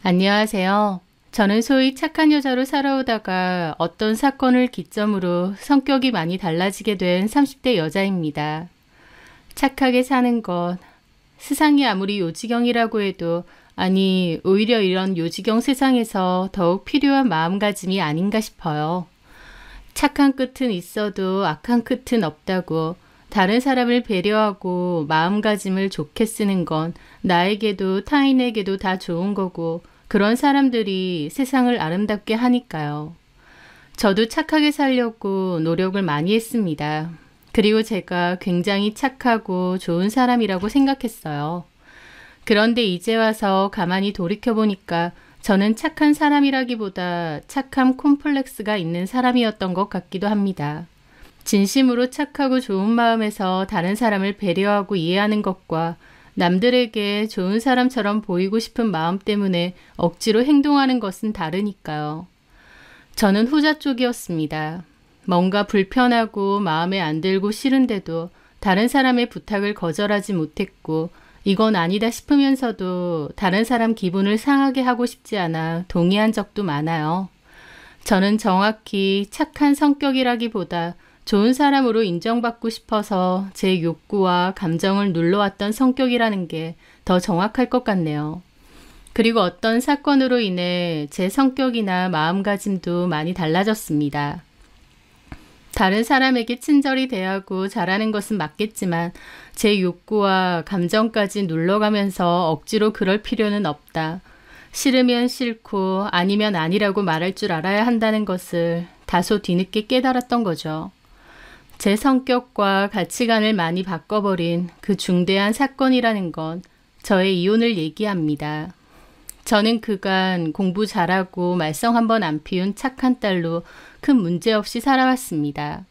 안녕하세요. 저는 소위 착한 여자로 살아오다가 어떤 사건을 기점으로 성격이 많이 달라지게 된 30대 여자입니다. 착하게 사는 것, 세상이 아무리 요지경이라고 해도 아니 오히려 이런 요지경 세상에서 더욱 필요한 마음가짐이 아닌가 싶어요. 착한 끝은 있어도 악한 끝은 없다고 다른 사람을 배려하고 마음가짐을 좋게 쓰는 건 나에게도 타인에게도 다 좋은 거고 그런 사람들이 세상을 아름답게 하니까요. 저도 착하게 살려고 노력을 많이 했습니다. 그리고 제가 굉장히 착하고 좋은 사람이라고 생각했어요. 그런데 이제 와서 가만히 돌이켜보니까 저는 착한 사람이라기보다 착함 콤플렉스가 있는 사람이었던 것 같기도 합니다. 진심으로 착하고 좋은 마음에서 다른 사람을 배려하고 이해하는 것과 남들에게 좋은 사람처럼 보이고 싶은 마음 때문에 억지로 행동하는 것은 다르니까요. 저는 후자 쪽이었습니다. 뭔가 불편하고 마음에 안 들고 싫은데도 다른 사람의 부탁을 거절하지 못했고 이건 아니다 싶으면서도 다른 사람 기분을 상하게 하고 싶지 않아 동의한 적도 많아요. 저는 정확히 착한 성격이라기보다 좋은 사람으로 인정받고 싶어서 제 욕구와 감정을 눌러왔던 성격이라는 게 더 정확할 것 같네요. 그리고 어떤 사건으로 인해 제 성격이나 마음가짐도 많이 달라졌습니다. 다른 사람에게 친절히 대하고 잘하는 것은 맞겠지만 제 욕구와 감정까지 눌러가면서 억지로 그럴 필요는 없다. 싫으면 싫고 아니면 아니라고 말할 줄 알아야 한다는 것을 다소 뒤늦게 깨달았던 거죠. 제 성격과 가치관을 많이 바꿔버린 그 중대한 사건이라는 건 저의 이혼을 얘기합니다. 저는 그간 공부 잘하고 말썽 한번 안 피운 착한 딸로 큰 문제 없이 살아왔습니다.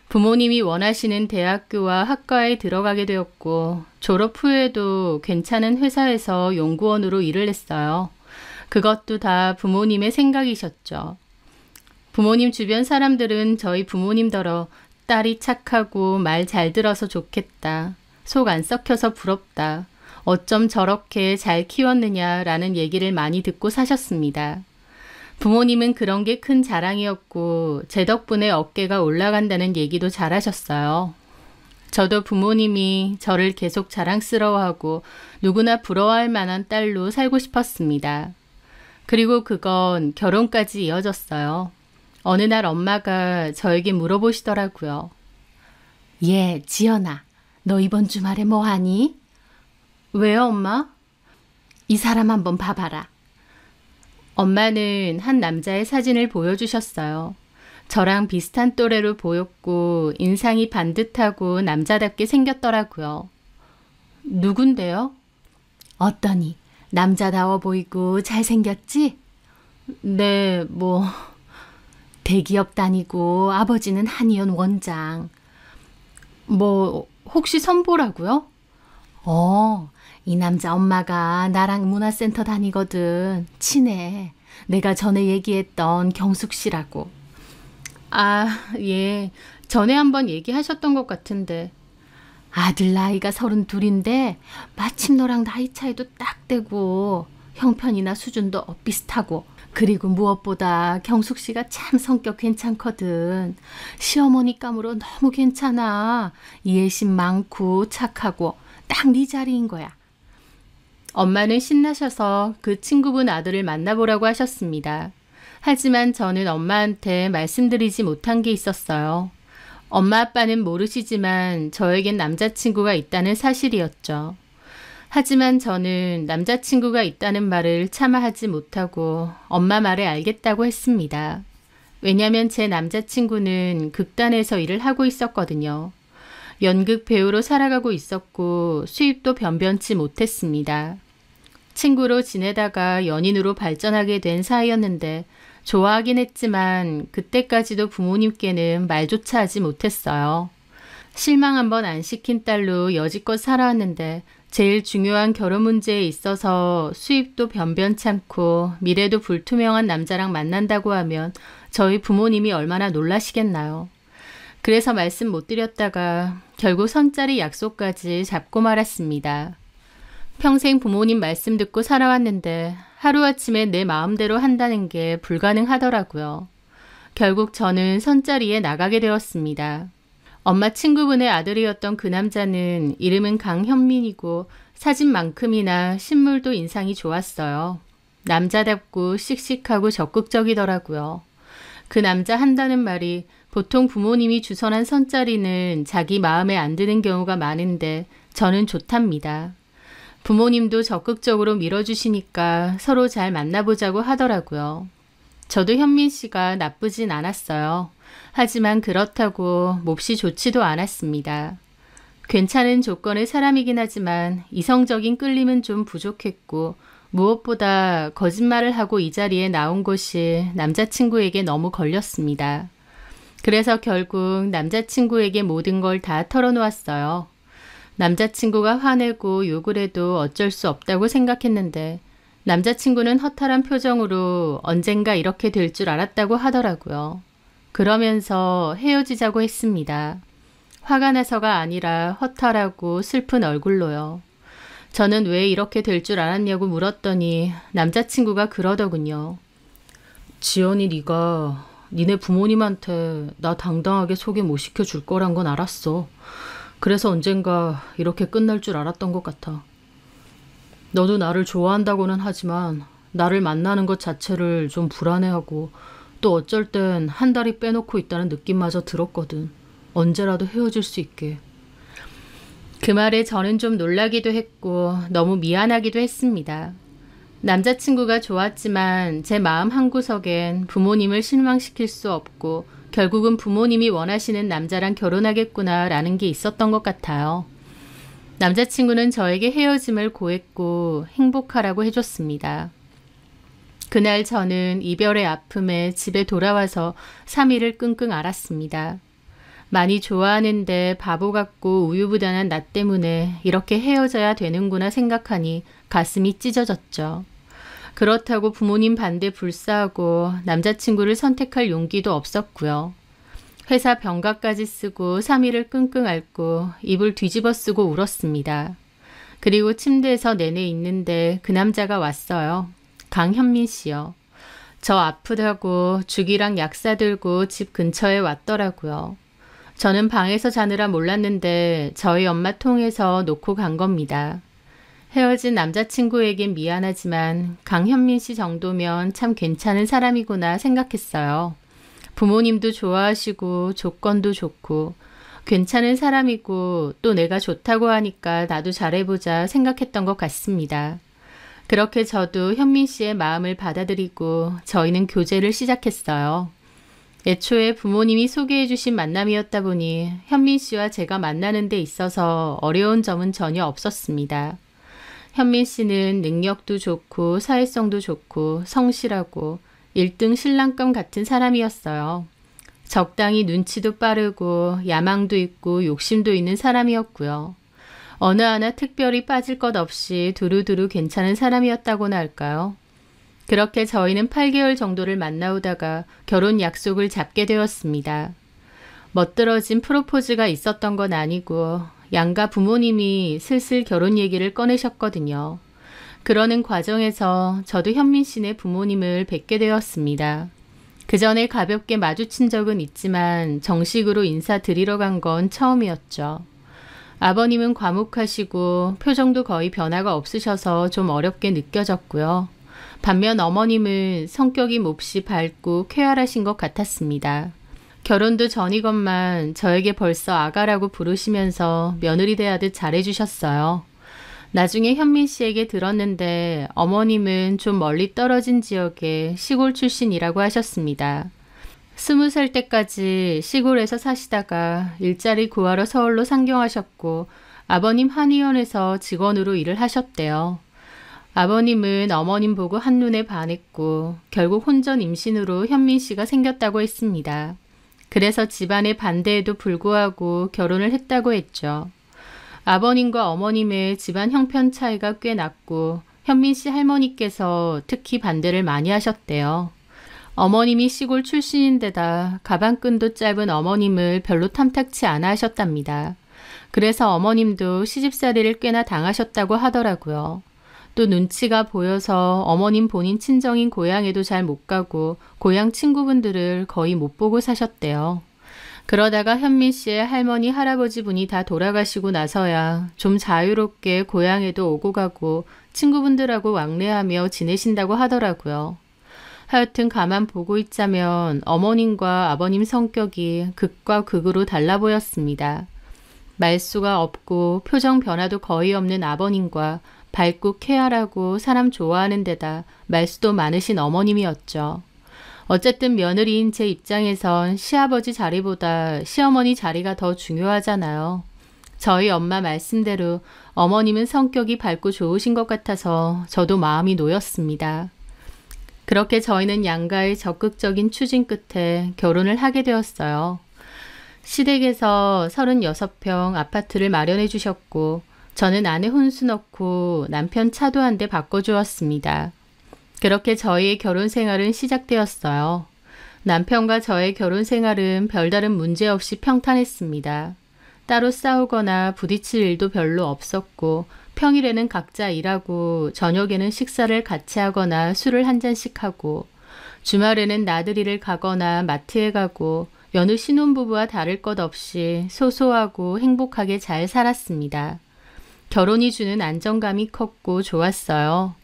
부모님이 원하시는 대학교와 학과에 들어가게 되었고 졸업 후에도 괜찮은 회사에서 연구원으로 일을 했어요. 그것도 다 부모님의 생각이셨죠. 부모님 주변 사람들은 저희 부모님더러 딸이 착하고 말 잘 들어서 좋겠다. 속 안 썩혀서 부럽다. 어쩜 저렇게 잘 키웠느냐라는 얘기를 많이 듣고 사셨습니다. 부모님은 그런 게 큰 자랑이었고 제 덕분에 어깨가 올라간다는 얘기도 잘하셨어요. 저도 부모님이 저를 계속 자랑스러워하고 누구나 부러워할 만한 딸로 살고 싶었습니다. 그리고 그건 결혼까지 이어졌어요. 어느 날 엄마가 저에게 물어보시더라고요. 예, 지연아, 너 이번 주말에 뭐 하니? 왜요, 엄마? 이 사람 한번 봐봐라. 엄마는 한 남자의 사진을 보여주셨어요. 저랑 비슷한 또래로 보였고 인상이 반듯하고 남자답게 생겼더라고요. 누군데요? 어떠니? 남자다워 보이고 잘생겼지? 네, 대기업 다니고 아버지는 한의원 원장. 혹시 선보라고요? 이 남자 엄마가 나랑 문화센터 다니거든. 친해. 내가 전에 얘기했던 경숙 씨라고. 아, 예. 전에 한번 얘기하셨던 것 같은데. 아들 나이가 32인데 마침 너랑 나이 차이도 딱 되고 형편이나 수준도 비슷하고 그리고 무엇보다 경숙 씨가 참 성격 괜찮거든. 시어머니감으로 너무 괜찮아. 이해심 많고 착하고 딱 네 자리인 거야. 엄마는 신나셔서 그 친구분 아들을 만나보라고 하셨습니다. 하지만 저는 엄마한테 말씀드리지 못한 게 있었어요. 엄마 아빠는 모르시지만 저에겐 남자친구가 있다는 사실이었죠. 하지만 저는 남자친구가 있다는 말을 차마 하지 못하고 엄마 말에 알겠다고 했습니다. 왜냐면 제 남자친구는 극단에서 일을 하고 있었거든요. 연극 배우로 살아가고 있었고 수입도 변변치 못했습니다. 친구로 지내다가 연인으로 발전하게 된 사이였는데 좋아하긴 했지만 그때까지도 부모님께는 말조차 하지 못했어요. 실망 한번 안 시킨 딸로 여지껏 살아왔는데 제일 중요한 결혼 문제에 있어서 수입도 변변찮고 미래도 불투명한 남자랑 만난다고 하면 저희 부모님이 얼마나 놀라시겠나요. 그래서 말씀 못 드렸다가 결국 선짜리 약속까지 잡고 말았습니다. 평생 부모님 말씀 듣고 살아왔는데 하루아침에 내 마음대로 한다는 게 불가능하더라고요. 결국 저는 선자리에 나가게 되었습니다. 엄마 친구분의 아들이었던 그 남자는 이름은 강현민이고 사진만큼이나 신물도 인상이 좋았어요. 남자답고 씩씩하고 적극적이더라고요. 그 남자 한다는 말이 보통 부모님이 주선한 선자리는 자기 마음에 안 드는 경우가 많은데 저는 좋답니다. 부모님도 적극적으로 밀어주시니까 서로 잘 만나보자고 하더라고요. 저도 현민 씨가 나쁘진 않았어요. 하지만 그렇다고 몹시 좋지도 않았습니다. 괜찮은 조건의 사람이긴 하지만 이성적인 끌림은 좀 부족했고 무엇보다 거짓말을 하고 이 자리에 나온 것이 남자친구에게 너무 걸렸습니다. 그래서 결국 남자친구에게 모든 걸 다 털어놓았어요. 남자친구가 화내고 욕을 해도 어쩔 수 없다고 생각했는데 남자친구는 허탈한 표정으로 언젠가 이렇게 될 줄 알았다고 하더라고요. 그러면서 헤어지자고 했습니다. 화가 나서가 아니라 허탈하고 슬픈 얼굴로요. 저는 왜 이렇게 될 줄 알았냐고 물었더니 남자친구가 그러더군요. 지연이 네가 니네 부모님한테 나 당당하게 소개 못 시켜줄 거란 건 알았어. 그래서 언젠가 이렇게 끝날 줄 알았던 것 같아. 너도 나를 좋아한다고는 하지만 나를 만나는 것 자체를 좀 불안해하고 또 어쩔 땐 한 다리 빼놓고 있다는 느낌마저 들었거든. 언제라도 헤어질 수 있게. 그 말에 저는 좀 놀라기도 했고 너무 미안하기도 했습니다. 남자친구가 좋았지만 제 마음 한구석엔 부모님을 실망시킬 수 없고 결국은 부모님이 원하시는 남자랑 결혼하겠구나 라는 게 있었던 것 같아요. 남자친구는 저에게 헤어짐을 고했고 행복하라고 해줬습니다. 그날 저는 이별의 아픔에 집에 돌아와서 3일을 끙끙 앓았습니다. 많이 좋아하는데 바보 같고 우유부단한 나 때문에 이렇게 헤어져야 되는구나 생각하니 가슴이 찢어졌죠. 그렇다고 부모님 반대 불사하고 남자친구를 선택할 용기도 없었고요. 회사 병가까지 쓰고 3일을 끙끙 앓고 이불 뒤집어 쓰고 울었습니다. 그리고 침대에서 내내 있는데 그 남자가 왔어요. 강현민 씨요. 저 아프다고 죽이랑 약 사들고 집 근처에 왔더라고요. 저는 방에서 자느라 몰랐는데 저희 엄마 통해서 놓고 간 겁니다. 헤어진 남자친구에겐 미안하지만 강현민 씨 정도면 참 괜찮은 사람이구나 생각했어요. 부모님도 좋아하시고 조건도 좋고 괜찮은 사람이고 또 내가 좋다고 하니까 나도 잘해보자 생각했던 것 같습니다. 그렇게 저도 현민 씨의 마음을 받아들이고 저희는 교제를 시작했어요. 애초에 부모님이 소개해 주신 만남이었다 보니 현민 씨와 제가 만나는 데 있어서 어려운 점은 전혀 없었습니다. 현민 씨는 능력도 좋고 사회성도 좋고 성실하고 1등 신랑감 같은 사람이었어요. 적당히 눈치도 빠르고 야망도 있고 욕심도 있는 사람이었고요. 어느 하나 특별히 빠질 것 없이 두루두루 괜찮은 사람이었다고나 할까요? 그렇게 저희는 8개월 정도를 만나오다가 결혼 약속을 잡게 되었습니다. 멋들어진 프로포즈가 있었던 건 아니고 양가 부모님이 슬슬 결혼 얘기를 꺼내셨거든요. 그러는 과정에서 저도 현민 씨네 부모님을 뵙게 되었습니다. 그 전에 가볍게 마주친 적은 있지만 정식으로 인사드리러 간 건 처음이었죠. 아버님은 과묵하시고 표정도 거의 변화가 없으셔서 좀 어렵게 느껴졌고요. 반면 어머님은 성격이 몹시 밝고 쾌활하신 것 같았습니다. 결혼도 전이건만 저에게 벌써 아가라고 부르시면서 며느리 대하듯 잘해주셨어요. 나중에 현민 씨에게 들었는데 어머님은 좀 멀리 떨어진 지역의 시골 출신이라고 하셨습니다. 20살 때까지 시골에서 사시다가 일자리 구하러 서울로 상경하셨고 아버님 한의원에서 직원으로 일을 하셨대요. 아버님은 어머님 보고 한눈에 반했고 결국 혼전 임신으로 현민 씨가 생겼다고 했습니다. 그래서 집안의 반대에도 불구하고 결혼을 했다고 했죠. 아버님과 어머님의 집안 형편 차이가 꽤 났고 현민 씨 할머니께서 특히 반대를 많이 하셨대요. 어머님이 시골 출신인데다 가방끈도 짧은 어머님을 별로 탐탁치 않아 하셨답니다. 그래서 어머님도 시집살이를 꽤나 당하셨다고 하더라고요. 또 눈치가 보여서 어머님 본인 친정인 고향에도 잘 못 가고 고향 친구분들을 거의 못 보고 사셨대요. 그러다가 현민 씨의 할머니, 할아버지 분이 다 돌아가시고 나서야 좀 자유롭게 고향에도 오고 가고 친구분들하고 왕래하며 지내신다고 하더라고요. 하여튼 가만 보고 있자면 어머님과 아버님 성격이 극과 극으로 달라 보였습니다. 말수가 없고 표정 변화도 거의 없는 아버님과 밝고 쾌활하고 사람 좋아하는 데다 말수도 많으신 어머님이었죠. 어쨌든 며느리인 제 입장에선 시아버지 자리보다 시어머니 자리가 더 중요하잖아요. 저희 엄마 말씀대로 어머님은 성격이 밝고 좋으신 것 같아서 저도 마음이 놓였습니다. 그렇게 저희는 양가의 적극적인 추진 끝에 결혼을 하게 되었어요. 시댁에서 36평 아파트를 마련해 주셨고 저는 아내 혼수 넣고 남편 차도 한 대 바꿔주었습니다. 그렇게 저희의 결혼 생활은 시작되었어요. 남편과 저의 결혼 생활은 별다른 문제 없이 평탄했습니다. 따로 싸우거나 부딪힐 일도 별로 없었고 평일에는 각자 일하고 저녁에는 식사를 같이 하거나 술을 한 잔씩 하고 주말에는 나들이를 가거나 마트에 가고 여느 신혼부부와 다를 것 없이 소소하고 행복하게 잘 살았습니다. 결혼이 주는 안정감이 컸고 좋았어요.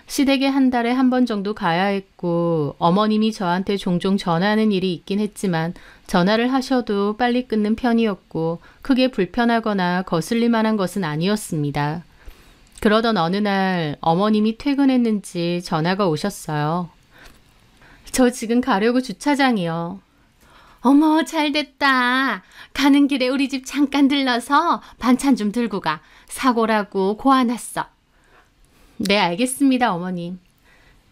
시댁에 한 달에 한 번 정도 가야 했고 어머님이 저한테 종종 전화하는 일이 있긴 했지만 전화를 하셔도 빨리 끊는 편이었고 크게 불편하거나 거슬릴 만한 것은 아니었습니다. 그러던 어느 날 어머님이 퇴근했는지 전화가 오셨어요. 저 지금 가려고 주차장이요. 어머, 잘됐다. 가는 길에 우리 집 잠깐 들러서 반찬 좀 들고 가. 사고라고 고아놨어. 네, 알겠습니다, 어머님.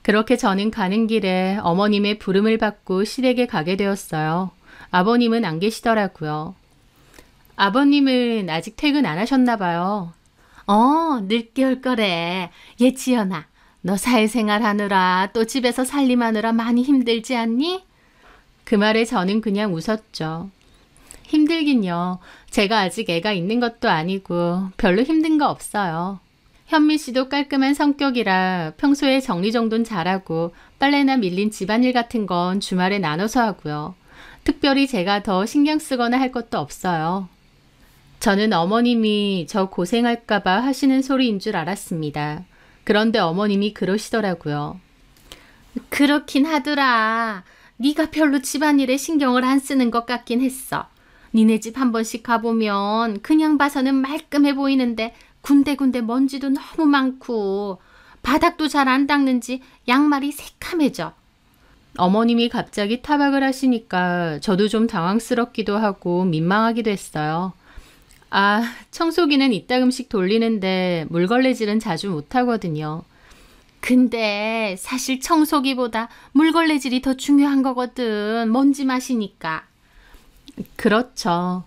그렇게 저는 가는 길에 어머님의 부름을 받고 시댁에 가게 되었어요. 아버님은 안 계시더라고요. 아버님은 아직 퇴근 안 하셨나 봐요. 늦게 올 거래. 얘 지연아, 너 사회생활 하느라 또 집에서 살림하느라 많이 힘들지 않니? 그 말에 저는 그냥 웃었죠. 힘들긴요. 제가 아직 애가 있는 것도 아니고 별로 힘든 거 없어요. 현미 씨도 깔끔한 성격이라 평소에 정리정돈 잘하고 빨래나 밀린 집안일 같은 건 주말에 나눠서 하고요. 특별히 제가 더 신경 쓰거나 할 것도 없어요. 저는 어머님이 저 고생할까봐 하시는 소리인 줄 알았습니다. 그런데 어머님이 그러시더라고요. 그렇긴 하더라. 네가 별로 집안일에 신경을 안 쓰는 것 같긴 했어. 니네 집 한 번씩 가보면 그냥 봐서는 말끔해 보이는데 군데군데 먼지도 너무 많고 바닥도 잘 안 닦는지 양말이 새카매져. 어머님이 갑자기 타박을 하시니까 저도 좀 당황스럽기도 하고 민망하기도 했어요. 청소기는 이따금씩 돌리는데 물걸레질은 자주 못하거든요. 근데 사실 청소기보다 물걸레질이 더 중요한 거거든. 먼지 맛이니까. 그렇죠.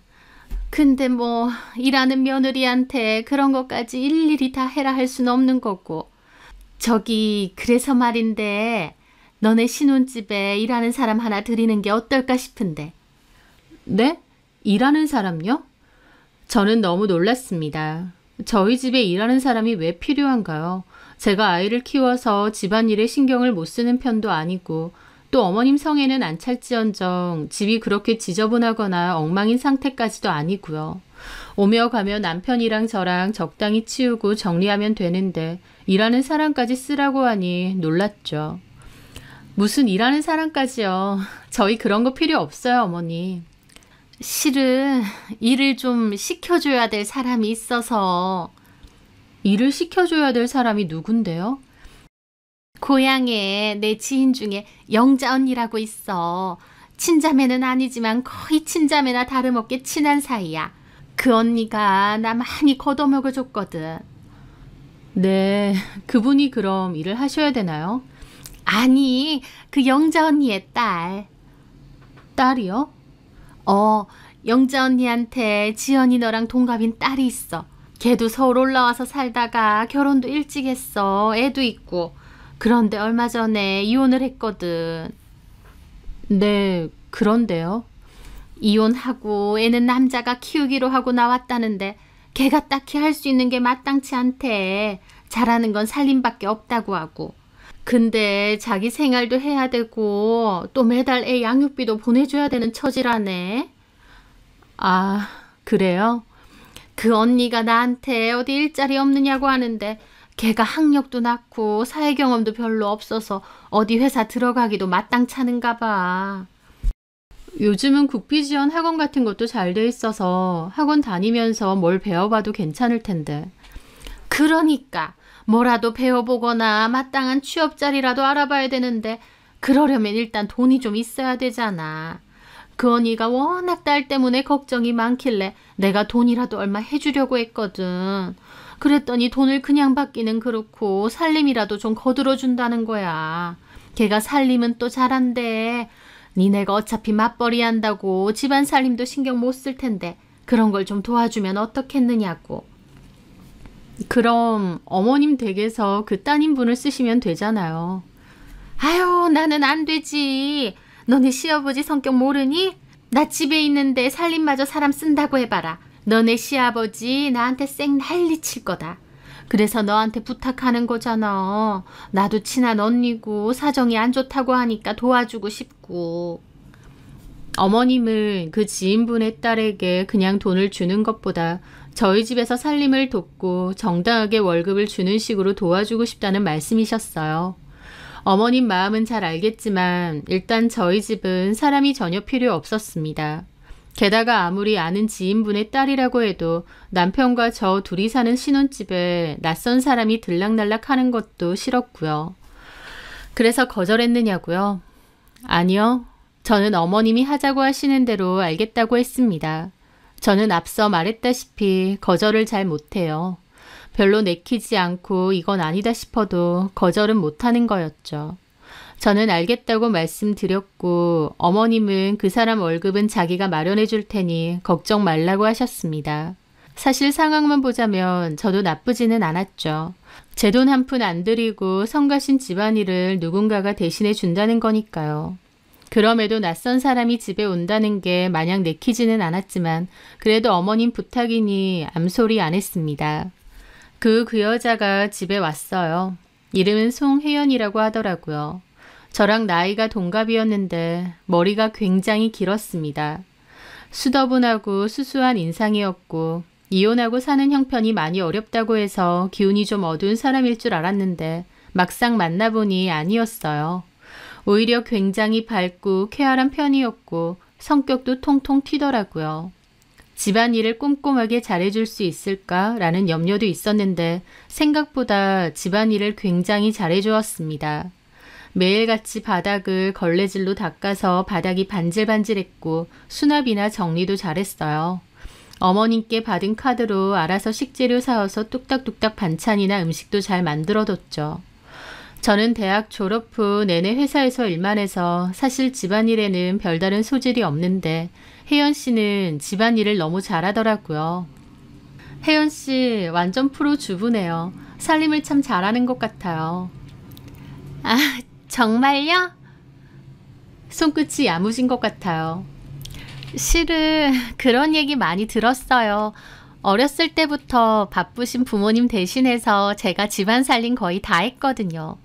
근데 뭐 일하는 며느리한테 그런 것까지 일일이 다 해라 할 수는 없는 거고. 저기 그래서 말인데 너네 신혼집에 일하는 사람 하나 들이는 게 어떨까 싶은데. 네? 일하는 사람요? 저는 너무 놀랐습니다. 저희 집에 일하는 사람이 왜 필요한가요? 제가 아이를 키워서 집안일에 신경을 못 쓰는 편도 아니고 또 어머님 성에는 안 찰지언정 집이 그렇게 지저분하거나 엉망인 상태까지도 아니고요. 오며 가며 남편이랑 저랑 적당히 치우고 정리하면 되는데 일하는 사람까지 쓰라고 하니 놀랐죠. 무슨 일하는 사람까지요. 저희 그런 거 필요 없어요, 어머니. 실은 일을 좀 시켜줘야 될 사람이 있어서. 일을 시켜줘야 될 사람이 누군데요? 고향에 내 지인 중에 영자 언니라고 있어. 친자매는 아니지만 거의 친자매나 다름없게 친한 사이야. 그 언니가 나 많이 걷어먹어줬거든. 네, 그분이 그럼 일을 하셔야 되나요? 아니, 그 영자 언니의 딸. 딸이요? 영자 언니한테 지연이 너랑 동갑인 딸이 있어. 걔도 서울 올라와서 살다가 결혼도 일찍 했어. 애도 있고. 그런데 얼마 전에 이혼을 했거든. 네, 그런데요? 이혼하고 애는 남자가 키우기로 하고 나왔다는데 걔가 딱히 할 수 있는 게 마땅치 않대. 잘하는 건 살림밖에 없다고 하고. 근데 자기 생활도 해야 되고 또 매달 애 양육비도 보내줘야 되는 처지라네. 아, 그래요? 그 언니가 나한테 어디 일자리 없느냐고 하는데 걔가 학력도 낮고 사회 경험도 별로 없어서 어디 회사 들어가기도 마땅찮은가 봐. 요즘은 국비지원 학원 같은 것도 잘 돼 있어서 학원 다니면서 뭘 배워봐도 괜찮을 텐데. 그러니까 뭐라도 배워보거나 마땅한 취업 자리라도 알아봐야 되는데 그러려면 일단 돈이 좀 있어야 되잖아. 그 언니가 워낙 딸 때문에 걱정이 많길래 내가 돈이라도 얼마 해주려고 했거든. 그랬더니 돈을 그냥 받기는 그렇고 살림이라도 좀 거들어 준다는 거야. 걔가 살림은 또 잘한대. 니네가 어차피 맞벌이 한다고 집안 살림도 신경 못 쓸 텐데 그런 걸 좀 도와주면 어떻겠느냐고. 그럼 어머님 댁에서 그 따님분을 쓰시면 되잖아요. 아유, 나는 안 되지. 너네 시아버지 성격 모르니? 나 집에 있는데 살림마저 사람 쓴다고 해봐라. 너네 시아버지 나한테 쌩 난리칠 거다. 그래서 너한테 부탁하는 거잖아. 나도 친한 언니고 사정이 안 좋다고 하니까 도와주고 싶고. 어머님은 그 지인분의 딸에게 그냥 돈을 주는 것보다 저희 집에서 살림을 돕고 정당하게 월급을 주는 식으로 도와주고 싶다는 말씀이셨어요. 어머님 마음은 잘 알겠지만 일단 저희 집은 사람이 전혀 필요 없었습니다. 게다가 아무리 아는 지인분의 딸이라고 해도 남편과 저 둘이 사는 신혼집에 낯선 사람이 들락날락 하는 것도 싫었고요. 그래서 거절했느냐고요? 아니요. 저는 어머님이 하자고 하시는 대로 알겠다고 했습니다. 저는 앞서 말했다시피 거절을 잘 못해요. 별로 내키지 않고 이건 아니다 싶어도 거절은 못하는 거였죠. 저는 알겠다고 말씀드렸고 어머님은 그 사람 월급은 자기가 마련해 줄 테니 걱정 말라고 하셨습니다. 사실 상황만 보자면 저도 나쁘지는 않았죠. 제 돈 한 푼 안 들이고 성가신 집안일을 누군가가 대신해 준다는 거니까요. 그럼에도 낯선 사람이 집에 온다는 게 마냥 내키지는 않았지만 그래도 어머님 부탁이니 암소리 안 했습니다. 그 여자가 집에 왔어요. 이름은 송혜연이라고 하더라고요. 저랑 나이가 동갑이었는데 머리가 굉장히 길었습니다. 수더분하고 수수한 인상이었고 이혼하고 사는 형편이 많이 어렵다고 해서 기운이 좀 어두운 사람일 줄 알았는데 막상 만나보니 아니었어요. 오히려 굉장히 밝고 쾌활한 편이었고 성격도 통통 튀더라고요. 집안일을 꼼꼼하게 잘해줄 수 있을까라는 염려도 있었는데 생각보다 집안일을 굉장히 잘해주었습니다. 매일같이 바닥을 걸레질로 닦아서 바닥이 반질반질했고 수납이나 정리도 잘했어요. 어머님께 받은 카드로 알아서 식재료 사와서 뚝딱뚝딱 반찬이나 음식도 잘 만들어뒀죠. 저는 대학 졸업 후 내내 회사에서 일만 해서 사실 집안일에는 별다른 소질이 없는데 혜연 씨는 집안일을 너무 잘하더라고요. 혜연 씨 완전 프로 주부네요. 살림을 참 잘하는 것 같아요. 아, 정말요? 손끝이 야무진 것 같아요. 실은 그런 얘기 많이 들었어요. 어렸을 때부터 바쁘신 부모님 대신해서 제가 집안 살림 거의 다 했거든요.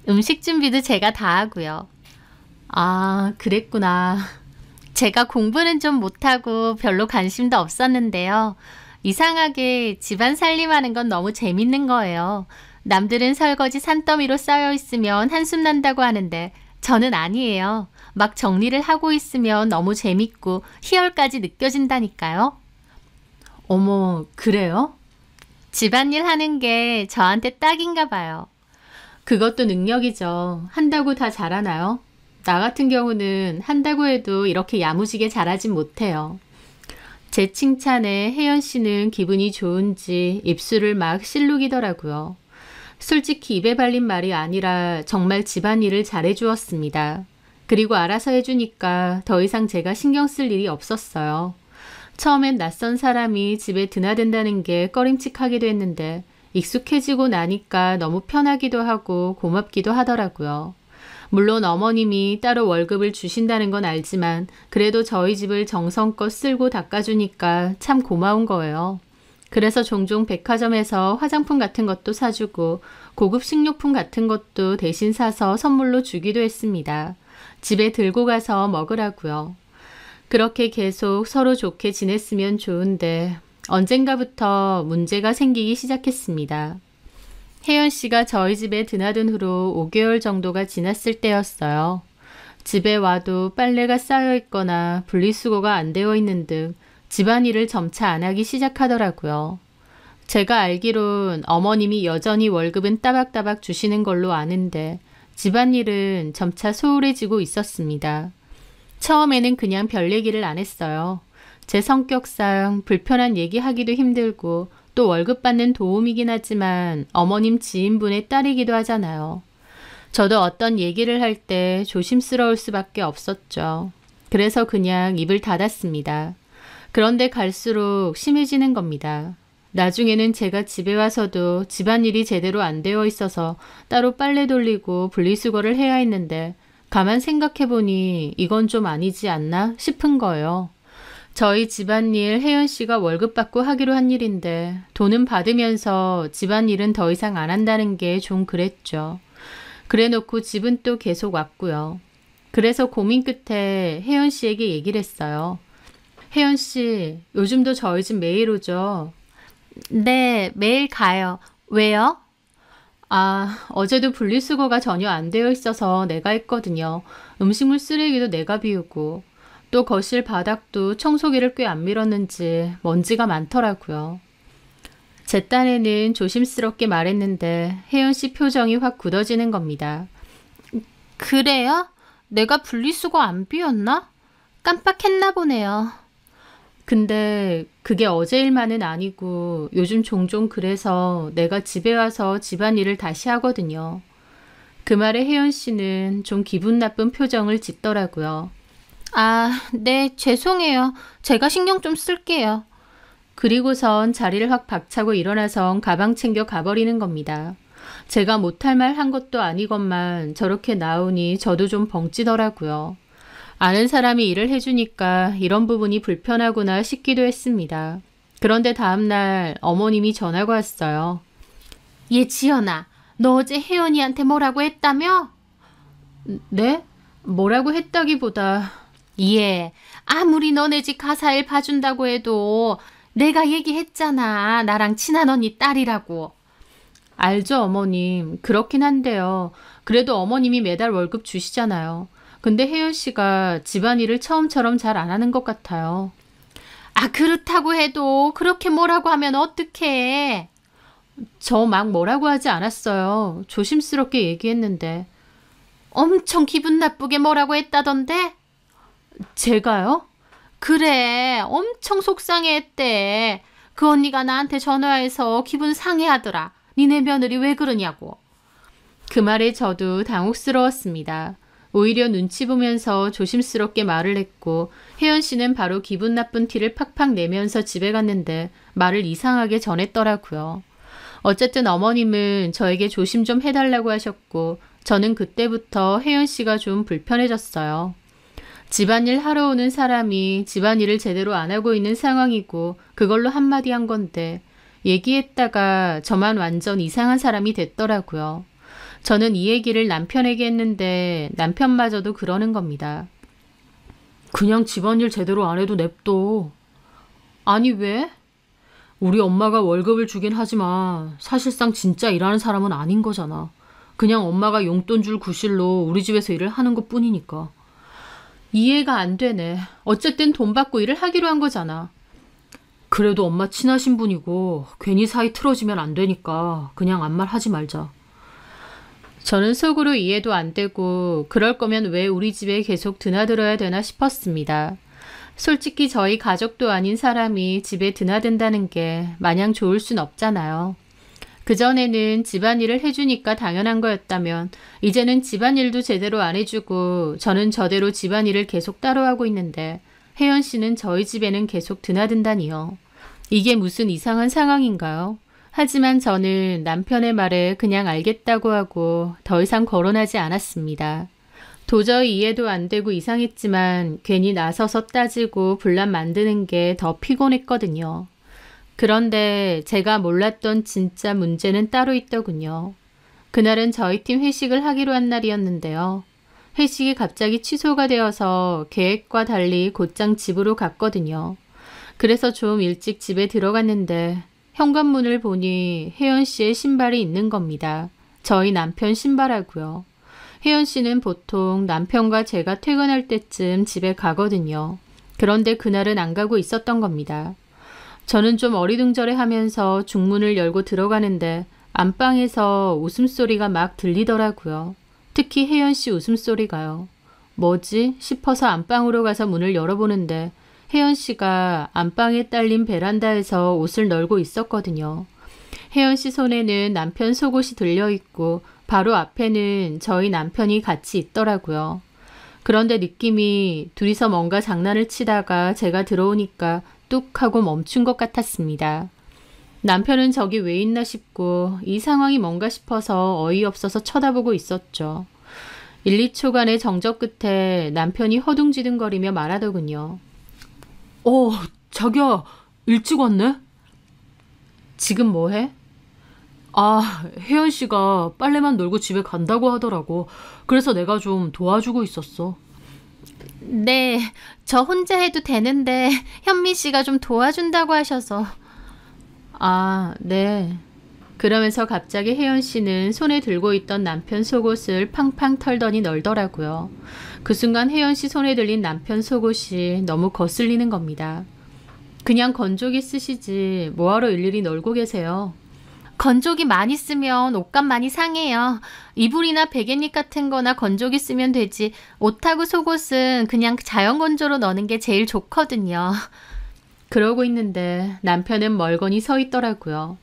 음식 준비도 제가 다 하고요. 아, 그랬구나. 제가 공부는 좀 못하고 별로 관심도 없었는데요. 이상하게 집안 살림하는 건 너무 재밌는 거예요. 남들은 설거지 산더미로 쌓여 있으면 한숨 난다고 하는데 저는 아니에요. 막 정리를 하고 있으면 너무 재밌고 희열까지 느껴진다니까요. 어머, 그래요? 집안일 하는 게 저한테 딱인가 봐요. 그것도 능력이죠. 한다고 다 잘하나요? 나 같은 경우는 한다고 해도 이렇게 야무지게 잘하진 못해요. 제 칭찬에 혜연 씨는 기분이 좋은지 입술을 막 실룩이더라고요. 솔직히 입에 발린 말이 아니라 정말 집안일을 잘해주었습니다. 그리고 알아서 해주니까 더 이상 제가 신경 쓸 일이 없었어요. 처음엔 낯선 사람이 집에 드나든다는 게 꺼림칙하기도 했는데 익숙해지고 나니까 너무 편하기도 하고 고맙기도 하더라고요. 물론 어머님이 따로 월급을 주신다는 건 알지만 그래도 저희 집을 정성껏 쓸고 닦아주니까 참 고마운 거예요. 그래서 종종 백화점에서 화장품 같은 것도 사주고 고급 식료품 같은 것도 대신 사서 선물로 주기도 했습니다. 집에 들고 가서 먹으라고요. 그렇게 계속 서로 좋게 지냈으면 좋은데 언젠가부터 문제가 생기기 시작했습니다. 혜연 씨가 저희 집에 드나든 후로 5개월 정도가 지났을 때였어요. 집에 와도 빨래가 쌓여 있거나 분리수거가 안 되어 있는 등 집안일을 점차 안 하기 시작하더라고요. 제가 알기론 어머님이 여전히 월급은 따박따박 주시는 걸로 아는데 집안일은 점차 소홀해지고 있었습니다. 처음에는 그냥 별 얘기를 안 했어요. 제 성격상 불편한 얘기하기도 힘들고 또 월급 받는 도움이긴 하지만 어머님 지인분의 딸이기도 하잖아요. 저도 어떤 얘기를 할 때 조심스러울 수밖에 없었죠. 그래서 그냥 입을 닫았습니다. 그런데 갈수록 심해지는 겁니다. 나중에는 제가 집에 와서도 집안일이 제대로 안 되어 있어서 따로 빨래 돌리고 분리수거를 해야 했는데 가만 생각해보니 이건 좀 아니지 않나 싶은 거예요. 저희 집안일 혜연 씨가 월급 받고 하기로 한 일인데 돈은 받으면서 집안일은 더 이상 안 한다는 게 좀 그랬죠. 그래놓고 집은 또 계속 왔고요. 그래서 고민 끝에 혜연 씨에게 얘기를 했어요. 혜연 씨, 요즘도 저희 집 매일 오죠? 네, 매일 가요. 왜요? 어제도 분리수거가 전혀 안 되어 있어서 내가 했거든요. 음식물 쓰레기도 내가 비우고 또 거실 바닥도 청소기를 꽤 안 밀었는지 먼지가 많더라고요. 제 딴에는 조심스럽게 말했는데 혜연 씨 표정이 확 굳어지는 겁니다. 그래요? 내가 분리수거 안 비웠나? 깜빡했나 보네요. 근데 그게 어제 일만은 아니고 요즘 종종 그래서 내가 집에 와서 집안일을 다시 하거든요. 그 말에 혜연 씨는 좀 기분 나쁜 표정을 짓더라고요. 네, 죄송해요. 제가 신경 좀 쓸게요. 그리고선 자리를 확 박차고 일어나선 가방 챙겨 가버리는 겁니다. 제가 못할 말 한 것도 아니건만 저렇게 나오니 저도 좀 벙찌더라고요. 아는 사람이 일을 해주니까 이런 부분이 불편하구나 싶기도 했습니다. 그런데 다음날 어머님이 전화가 왔어요. 얘 지연아, 너 어제 혜연이한테 뭐라고 했다며? 네? 뭐라고 했다기보다 얘 아무리 너네 집 가사일 봐준다고 해도 내가 얘기했잖아. 나랑 친한 언니 딸이라고. 알죠, 어머님. 그렇긴 한데요. 그래도 어머님이 매달 월급 주시잖아요. 근데 혜연 씨가 집안일을 처음처럼 잘 안 하는 것 같아요. 그렇다고 해도 그렇게 뭐라고 하면 어떡해. 저 막 뭐라고 하지 않았어요. 조심스럽게 얘기했는데. 엄청 기분 나쁘게 뭐라고 했다던데? 제가요? 그래, 엄청 속상해했대. 그 언니가 나한테 전화해서 기분 상해하더라. 니네 며느리 왜 그러냐고. 그 말에 저도 당혹스러웠습니다. 오히려 눈치 보면서 조심스럽게 말을 했고 혜연 씨는 바로 기분 나쁜 티를 팍팍 내면서 집에 갔는데 말을 이상하게 전했더라고요. 어쨌든 어머님은 저에게 조심 좀 해달라고 하셨고 저는 그때부터 혜연 씨가 좀 불편해졌어요. 집안일 하러 오는 사람이 집안일을 제대로 안 하고 있는 상황이고 그걸로 한마디 한 건데 얘기했다가 저만 완전 이상한 사람이 됐더라고요. 저는 이 얘기를 남편에게 했는데 남편마저도 그러는 겁니다. 그냥 집안일 제대로 안 해도 냅둬. 아니 왜? 우리 엄마가 월급을 주긴 하지만 사실상 진짜 일하는 사람은 아닌 거잖아. 그냥 엄마가 용돈 줄 구실로 우리 집에서 일을 하는 것뿐이니까. 이해가 안 되네. 어쨌든 돈 받고 일을 하기로 한 거잖아. 그래도 엄마 친하신 분이고 괜히 사이 틀어지면 안 되니까 그냥 아무 말 하지 말자. 저는 속으로 이해도 안 되고 그럴 거면 왜 우리 집에 계속 드나들어야 되나 싶었습니다. 솔직히 저희 가족도 아닌 사람이 집에 드나든다는 게 마냥 좋을 순 없잖아요. 그전에는 집안일을 해주니까 당연한 거였다면 이제는 집안일도 제대로 안 해주고 저는 저대로 집안일을 계속 따로 하고 있는데 혜연 씨는 저희 집에는 계속 드나든다니요. 이게 무슨 이상한 상황인가요? 하지만 저는 남편의 말에 그냥 알겠다고 하고 더 이상 거론하지 않았습니다. 도저히 이해도 안 되고 이상했지만 괜히 나서서 따지고 분란 만드는 게 더 피곤했거든요. 그런데 제가 몰랐던 진짜 문제는 따로 있더군요. 그날은 저희 팀 회식을 하기로 한 날이었는데요. 회식이 갑자기 취소가 되어서 계획과 달리 곧장 집으로 갔거든요. 그래서 좀 일찍 집에 들어갔는데 현관문을 보니 혜연 씨의 신발이 있는 겁니다. 저희 남편 신발하고요. 혜연 씨는 보통 남편과 제가 퇴근할 때쯤 집에 가거든요. 그런데 그날은 안 가고 있었던 겁니다. 저는 좀 어리둥절해하면서 중문을 열고 들어가는데 안방에서 웃음소리가 막 들리더라고요. 특히 혜연 씨 웃음소리가요. 뭐지? 싶어서 안방으로 가서 문을 열어보는데 혜연 씨가 안방에 딸린 베란다에서 옷을 널고 있었거든요. 혜연 씨 손에는 남편 속옷이 들려있고 바로 앞에는 저희 남편이 같이 있더라고요. 그런데 느낌이 둘이서 뭔가 장난을 치다가 제가 들어오니까 뚝 하고 멈춘 것 같았습니다. 남편은 저기 왜 있나 싶고 이 상황이 뭔가 싶어서 어이없어서 쳐다보고 있었죠. 1, 2초간의 정적 끝에 남편이 허둥지둥거리며 말하더군요. 자기야, 일찍 왔네? 지금 뭐해? 혜연 씨가 빨래만 널고 집에 간다고 하더라고. 그래서 내가 좀 도와주고 있었어. 네, 저 혼자 해도 되는데 현미 씨가 좀 도와준다고 하셔서. 네. 그러면서 갑자기 혜연 씨는 손에 들고 있던 남편 속옷을 팡팡 털더니 널더라고요. 그 순간 혜연 씨 손에 들린 남편 속옷이 너무 거슬리는 겁니다. 그냥 건조기 쓰시지 뭐하러 일일이 널고 계세요? 건조기 많이 쓰면 옷감 많이 상해요. 이불이나 베갯잎 같은 거나 건조기 쓰면 되지. 옷하고 속옷은 그냥 자연 건조로 넣는 게 제일 좋거든요. 그러고 있는데 남편은 멀거니 서 있더라고요.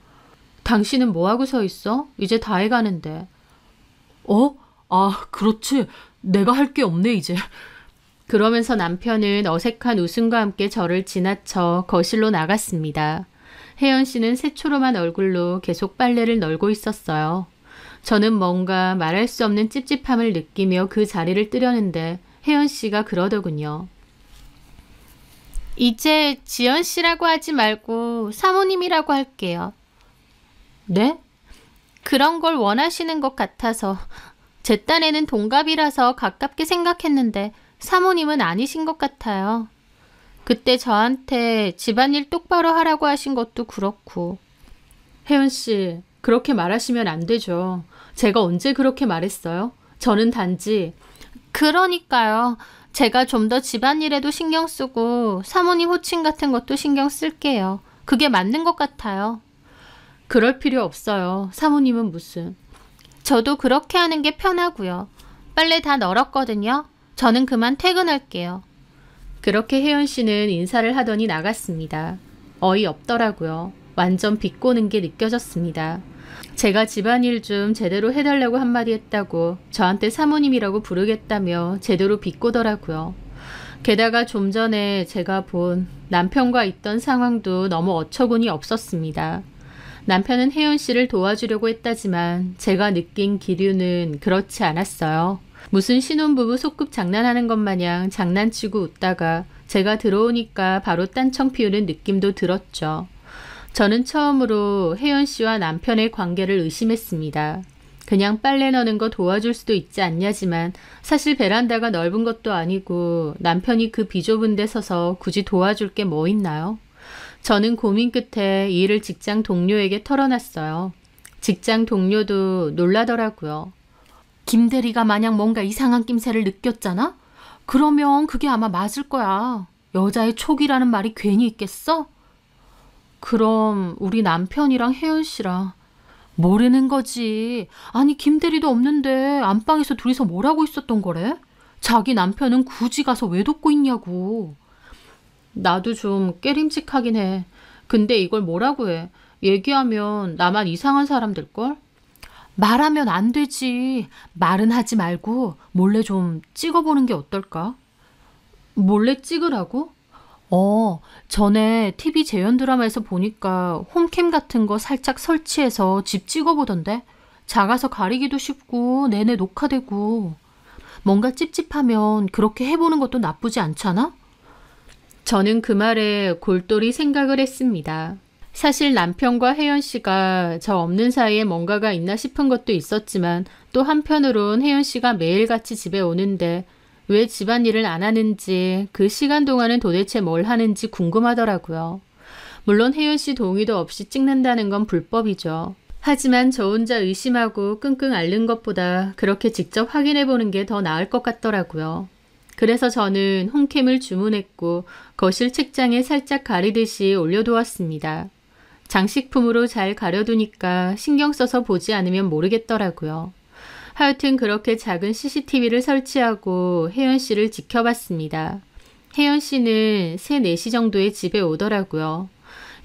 당신은 뭐하고 서 있어? 이제 다 해가는데. 그렇지. 내가 할 게 없네 이제. 그러면서 남편은 어색한 웃음과 함께 저를 지나쳐 거실로 나갔습니다. 혜연 씨는 새초롬한 얼굴로 계속 빨래를 널고 있었어요. 저는 뭔가 말할 수 없는 찝찝함을 느끼며 그 자리를 뜨려는데 혜연 씨가 그러더군요. 이제 지연 씨라고 하지 말고 사모님이라고 할게요. 네? 그런 걸 원하시는 것 같아서. 제 딴에는 동갑이라서 가깝게 생각했는데 사모님은 아니신 것 같아요. 그때 저한테 집안일 똑바로 하라고 하신 것도 그렇고. 혜연 씨, 그렇게 말하시면 안 되죠. 제가 언제 그렇게 말했어요? 저는 단지. 그러니까요. 제가 좀 더 집안일에도 신경 쓰고 사모님 호칭 같은 것도 신경 쓸게요. 그게 맞는 것 같아요. 그럴 필요 없어요. 사모님은 무슨. 저도 그렇게 하는 게 편하고요. 빨래 다 널었거든요. 저는 그만 퇴근할게요. 그렇게 혜연 씨는 인사를 하더니 나갔습니다. 어이없더라고요. 완전 비꼬는 게 느껴졌습니다. 제가 집안일 좀 제대로 해달라고 한마디 했다고 저한테 사모님이라고 부르겠다며 제대로 비꼬더라고요. 게다가 좀 전에 제가 본 남편과 있던 상황도 너무 어처구니 없었습니다. 남편은 혜연 씨를 도와주려고 했다지만 제가 느낀 기류는 그렇지 않았어요. 무슨 신혼부부 소꿉 장난하는 것 마냥 장난치고 웃다가 제가 들어오니까 바로 딴청 피우는 느낌도 들었죠. 저는 처음으로 혜연 씨와 남편의 관계를 의심했습니다. 그냥 빨래 넣는 거 도와줄 수도 있지 않냐지만 사실 베란다가 넓은 것도 아니고 남편이 그 비좁은 데 서서 굳이 도와줄 게 뭐 있나요? 저는 고민 끝에 이 일을 직장 동료에게 털어놨어요. 직장 동료도 놀라더라고요. 김 대리가 만약 뭔가 이상한 낌새를 느꼈잖아? 그러면 그게 아마 맞을 거야. 여자의 촉이라는 말이 괜히 있겠어? 그럼 우리 남편이랑 혜연 씨랑. 모르는 거지. 아니 김 대리도 없는데 안방에서 둘이서 뭘 하고 있었던 거래? 자기 남편은 굳이 가서 왜 돕고 있냐고. 나도 좀 깨림칙하긴 해. 근데 이걸 뭐라고 해? 얘기하면 나만 이상한 사람 될걸? 말하면 안 되지. 말은 하지 말고 몰래 좀 찍어보는 게 어떨까? 몰래 찍으라고? 전에 TV 재연 드라마에서 보니까 홈캠 같은 거 살짝 설치해서 집 찍어보던데. 작아서 가리기도 쉽고 내내 녹화되고. 뭔가 찝찝하면 그렇게 해보는 것도 나쁘지 않잖아? 저는 그 말에 골똘히 생각을 했습니다. 사실 남편과 혜연 씨가 저 없는 사이에 뭔가가 있나 싶은 것도 있었지만 또 한편으론 혜연 씨가 매일같이 집에 오는데 왜 집안일을 안 하는지 그 시간 동안은 도대체 뭘 하는지 궁금하더라고요. 물론 혜연 씨 동의도 없이 찍는다는 건 불법이죠. 하지만 저 혼자 의심하고 끙끙 앓는 것보다 그렇게 직접 확인해 보는 게 더 나을 것 같더라고요. 그래서 저는 홈캠을 주문했고 거실 책장에 살짝 가리듯이 올려두었습니다. 장식품으로 잘 가려두니까 신경 써서 보지 않으면 모르겠더라고요. 하여튼 그렇게 작은 CCTV를 설치하고 혜연 씨를 지켜봤습니다. 혜연 씨는 3, 4시 정도에 집에 오더라고요.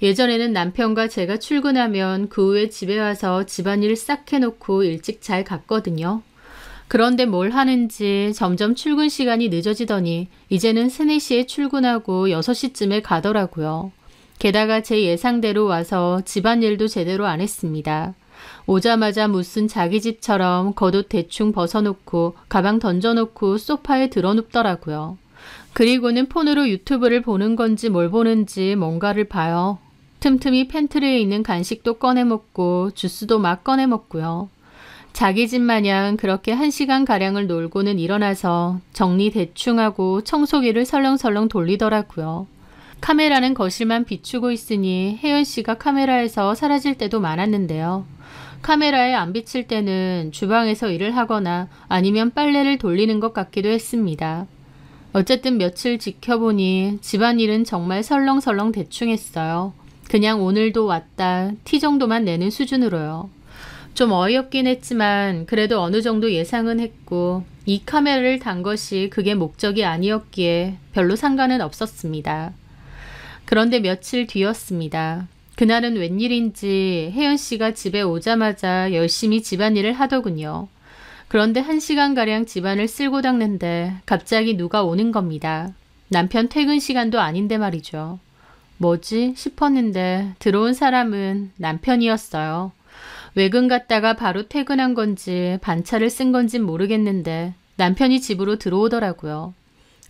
예전에는 남편과 제가 출근하면 그 후에 집에 와서 집안일 싹 해놓고 일찍 잘 갔거든요. 그런데 뭘 하는지 점점 출근 시간이 늦어지더니 이제는 3, 4시에 출근하고 6시쯤에 가더라고요. 게다가 제 예상대로 와서 집안일도 제대로 안 했습니다. 오자마자 무슨 자기 집처럼 겉옷 대충 벗어놓고 가방 던져놓고 소파에 드러눕더라고요. 그리고는 폰으로 유튜브를 보는 건지 뭘 보는지 뭔가를 봐요. 틈틈이 팬트리에 있는 간식도 꺼내 먹고 주스도 막 꺼내 먹고요. 자기 집 마냥 그렇게 1시간가량을 놀고는 일어나서 정리 대충 하고 청소기를 설렁설렁 돌리더라고요. 카메라는 거실만 비추고 있으니 혜연 씨가 카메라에서 사라질 때도 많았는데요. 카메라에 안 비칠 때는 주방에서 일을 하거나 아니면 빨래를 돌리는 것 같기도 했습니다. 어쨌든 며칠 지켜보니 집안일은 정말 설렁설렁 대충 했어요. 그냥 오늘도 왔다 티 정도만 내는 수준으로요. 좀 어이없긴 했지만 그래도 어느 정도 예상은 했고 이 카메라를 단 것이 그게 목적이 아니었기에 별로 상관은 없었습니다. 그런데 며칠 뒤였습니다. 그날은 웬일인지 혜연 씨가 집에 오자마자 열심히 집안일을 하더군요. 그런데 1시간가량 집안을 쓸고 닦는데 갑자기 누가 오는 겁니다. 남편 퇴근 시간도 아닌데 말이죠. 뭐지 싶었는데 들어온 사람은 남편이었어요. 외근 갔다가 바로 퇴근한 건지 반차를 쓴 건진 모르겠는데 남편이 집으로 들어오더라고요.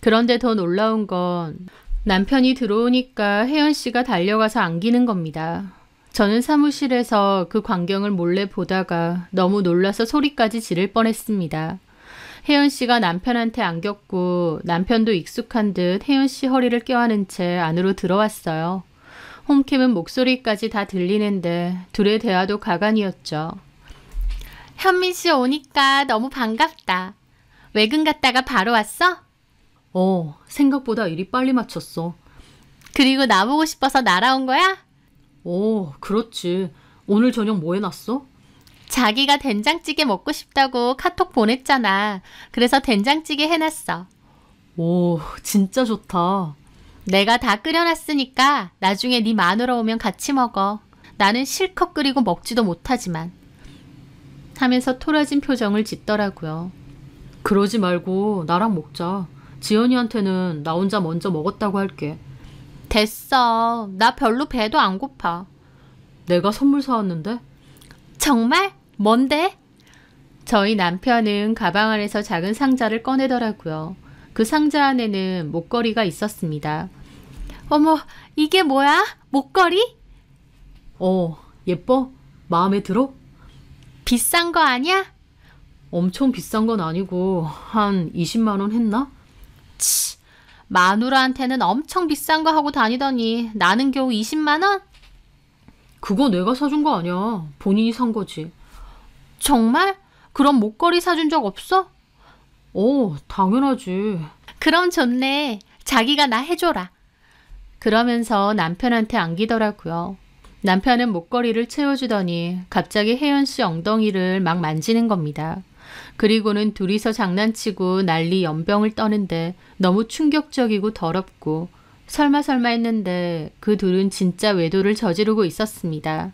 그런데 더 놀라운 건 남편이 들어오니까 혜연 씨가 달려가서 안기는 겁니다. 저는 사무실에서 그 광경을 몰래 보다가 너무 놀라서 소리까지 지를 뻔했습니다. 혜연 씨가 남편한테 안겼고 남편도 익숙한 듯 혜연 씨 허리를 껴안은 채 안으로 들어왔어요. 홈캠은 목소리까지 다 들리는데 둘의 대화도 가관이었죠. 현민 씨 오니까 너무 반갑다. 외근 갔다가 바로 왔어? 생각보다 일이 빨리 마쳤어. 그리고 나보고 싶어서 날아온 거야? 그렇지. 오늘 저녁 뭐 해놨어? 자기가 된장찌개 먹고 싶다고 카톡 보냈잖아. 그래서 된장찌개 해놨어. 오, 진짜 좋다. 내가 다 끓여놨으니까 나중에 네 마누라 오면 같이 먹어. 나는 실컷 끓이고 먹지도 못하지만. 하면서 토라진 표정을 짓더라고요. 그러지 말고 나랑 먹자. 지연이한테는 나 혼자 먼저 먹었다고 할게. 됐어. 나 별로 배도 안 고파. 내가 선물 사왔는데? 정말? 뭔데? 저희 남편은 가방 안에서 작은 상자를 꺼내더라고요. 그 상자 안에는 목걸이가 있었습니다. 어머, 이게 뭐야? 목걸이? 예뻐? 마음에 들어? 비싼 거 아니야? 엄청 비싼 건 아니고 한 20만 원 했나? 치, 마누라한테는 엄청 비싼 거 하고 다니더니 나는 겨우 20만 원? 그거 내가 사준 거 아니야. 본인이 산 거지. 정말? 그럼 목걸이 사준 적 없어? 당연하지. 그럼 좋네. 자기가 나 해줘라. 그러면서 남편한테 안기더라고요. 남편은 목걸이를 채워주더니 갑자기 혜연 씨 엉덩이를 막 만지는 겁니다. 그리고는 둘이서 장난치고 난리 연병을 떠는데 너무 충격적이고 더럽고 설마 했는데 그 둘은 진짜 외도를 저지르고 있었습니다.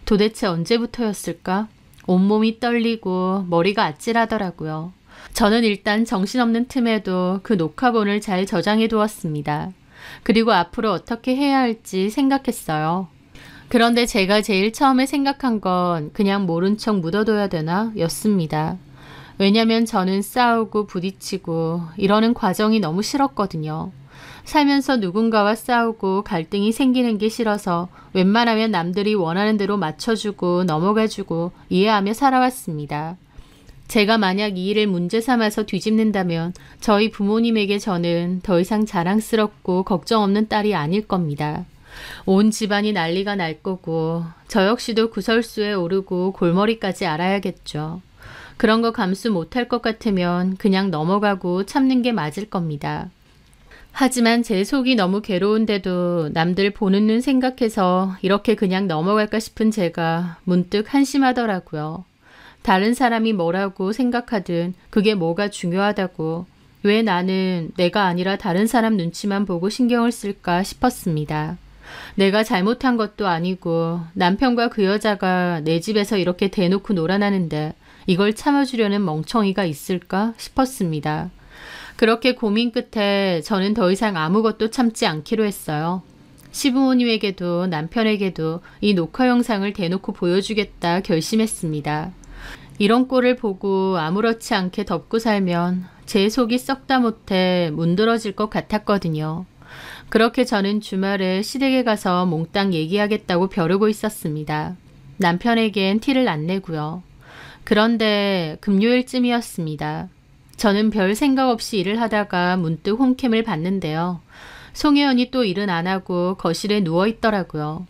도대체 언제부터였을까? 온몸이 떨리고 머리가 아찔하더라고요. 저는 일단 정신없는 틈에도 그 녹화본을 잘 저장해 두었습니다. 그리고 앞으로 어떻게 해야 할지 생각했어요. 그런데 제가 제일 처음에 생각한 건 그냥 모른 척 묻어둬야 되나 였습니다. 왜냐면 저는 싸우고 부딪히고 이러는 과정이 너무 싫었거든요. 살면서 누군가와 싸우고 갈등이 생기는 게 싫어서 웬만하면 남들이 원하는 대로 맞춰주고 넘어가주고 이해하며 살아왔습니다. 제가 만약 이 일을 문제 삼아서 뒤집는다면 저희 부모님에게 저는 더 이상 자랑스럽고 걱정 없는 딸이 아닐 겁니다. 온 집안이 난리가 날 거고 저 역시도 구설수에 오르고 골머리까지 앓아야겠죠. 그런 거 감수 못할 것 같으면 그냥 넘어가고 참는 게 맞을 겁니다. 하지만 제 속이 너무 괴로운데도 남들 보는 눈 생각해서 이렇게 그냥 넘어갈까 싶은 제가 문득 한심하더라고요. 다른 사람이 뭐라고 생각하든 그게 뭐가 중요하다고 왜 나는 내가 아니라 다른 사람 눈치만 보고 신경을 쓸까 싶었습니다. 내가 잘못한 것도 아니고 남편과 그 여자가 내 집에서 이렇게 대놓고 놀아나는데 이걸 참아주려는 멍청이가 있을까 싶었습니다. 그렇게 고민 끝에 저는 더 이상 아무것도 참지 않기로 했어요. 시부모님에게도 남편에게도 이 녹화 영상을 대놓고 보여주겠다 결심했습니다. 이런 꼴을 보고 아무렇지 않게 덮고 살면 제 속이 썩다 못해 문드러질 것 같았거든요. 그렇게 저는 주말에 시댁에 가서 몽땅 얘기하겠다고 벼르고 있었습니다. 남편에겐 티를 안 내고요. 그런데 금요일쯤이었습니다. 저는 별 생각 없이 일을 하다가 문득 홈캠을 봤는데요. 송혜연이 또 일은 안 하고 거실에 누워있더라고요.